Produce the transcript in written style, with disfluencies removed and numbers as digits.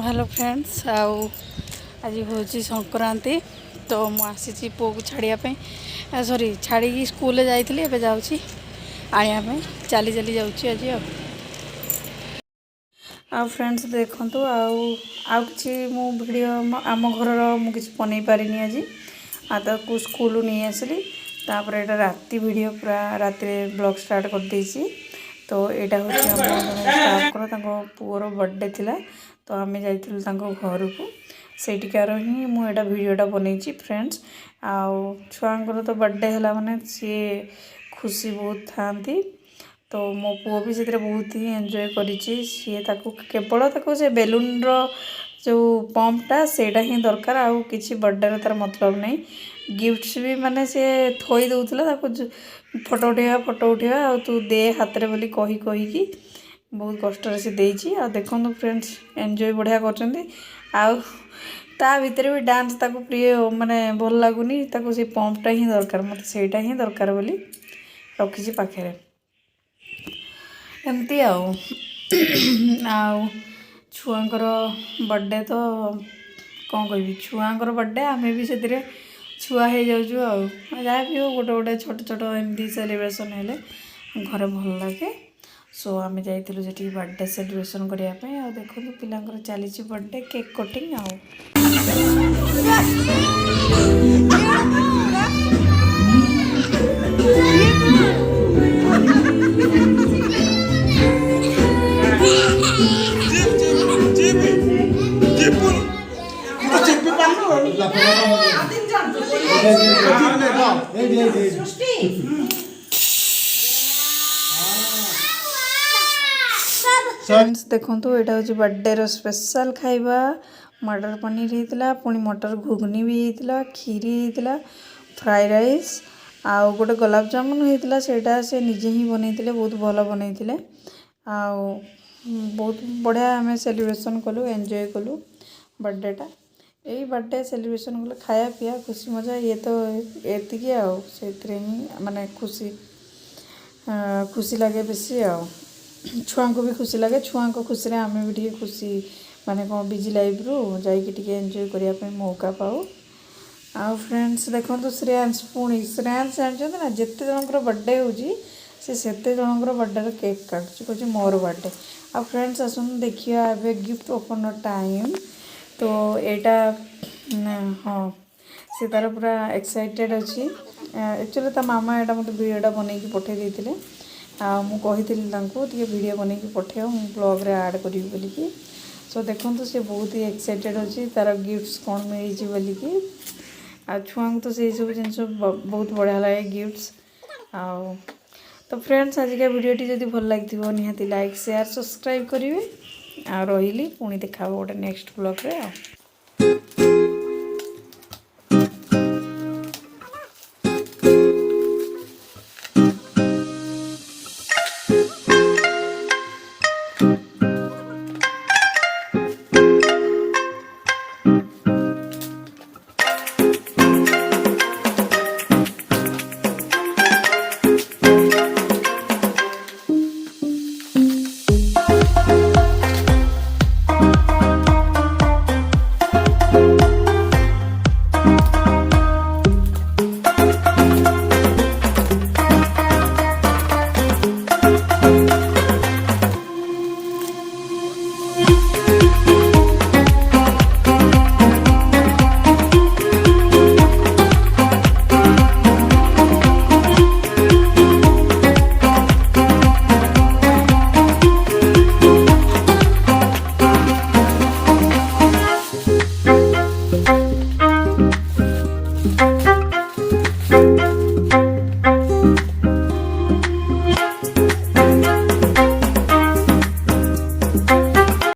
Hello friends आज हूँ संक्रांति तो मुझे पुआ को छाड़िया सॉरी छाड़ी स्कूल जाइए एवं जाऊँगी आने चली चली जाऊँगी आज फ्रेंड्स देखु आउ कि वीडियो आम घर मुझे बन पारिनी आज स्कूल नहीं आसली तापर यहाँ राति वीडियो पूरा राति ब्लॉग स्टार्ट कर देसी तो यहाँ हूँ स्टाफ पुअर बर्थडे थिला तो आम जाइलु घर को सेठिकार ही मुझा वीडियोटा बनई फ्रेंड्स आउ छुआर तो बर्थडे है माने सी खुशी बहुत था तो मो पुओ भी से बहुत ही एंजॉय करी सी केवल से बेलून जो पंपटा सेटा ही दरकार आउ किसी बर्थडे तार मतलब नहीं गिफ्ट्स भी माने से थोई दौला फोटो उठेगा आ तू दे हाथ में बोली कही कहीकि बहुत कष्ट से देती आ देखो फ्रेंड्स एंजॉय बढ़िया कर भितर भी डांस ताको प्रिय माने भल लगुनि से पंपटा ही दरकार मत सेटा ही दरकार बोली रखी पाखे एमती छुआंकर बर्थडे तो कौन कह छुआंकर बर्थडे आम भी से छुआ हो जाऊँ जहाँ भी हो गोटे गोटे छोट छोट एमती सेलिब्रेशन हेले घरे भल लगे सो आम जाइलु से बर्थडे सेलिब्रेशन करने आ देखो पिलांकर चली बर्थडे केक कटिंग फ्रेंड्स देखो यहाँ हूँ बर्थडे स्पेशल खाइबा मटर पनीर होता पुणी मटर घुगनी भी होता खीरी होता फ्राई राइस आउ गोटे गुलाब जामुन होता से निजे ही बनते बहुत भल बनते बहुत बढ़िया आम सेलिब्रेशन कलु एंजॉय कलु बर्थडेटा यही बर्थडे सेलिब्रेशन कले खाया पिया खुशी मजा ये तो एति से माने खुशी लगे बेसी छुआ को भी खुशी लगे छुआ को खुशी आम भी खुशी माने कौन बिजी लाइफ रू जाकि एंजॉय करने मौका पाऊ आ फ्रेंड्स देखो श्रेयांश पुणी श्रेयांश जानते ना जिते जनकर बर्थडे होते जनकर बर्थडे केक काटुची कहूँ मोर बर्थडे आ फ्रेंड्स आसन देखिए ए गिफ्ट ओपन टाइम तो यहाँ हाँ सी तार पूरा एक्साइटेड अच्छी एक्चुअली ता मामा यहाँ मतलब वीडियोटा बनई पठे देते मुझे वीडियो बनई पठे मुझे ब्लॉग रे ऐड करी बोलिकी सो देखो सी बहुत ही एक्साइटेड अच्छी तार गिफ्ट्स कौन मिली बोलिकी आ छुआ तो से सब जिन बहुत बढ़िया लगे गिफ्ट्स आ तो फ्रेंड्स आज का वीडियोटी जब भल लगी निहाती लाइक शेयर सब्सक्राइब करेंगे आ रही पुणी देखा गोटे नेक्स्ट ब्लॉग रे।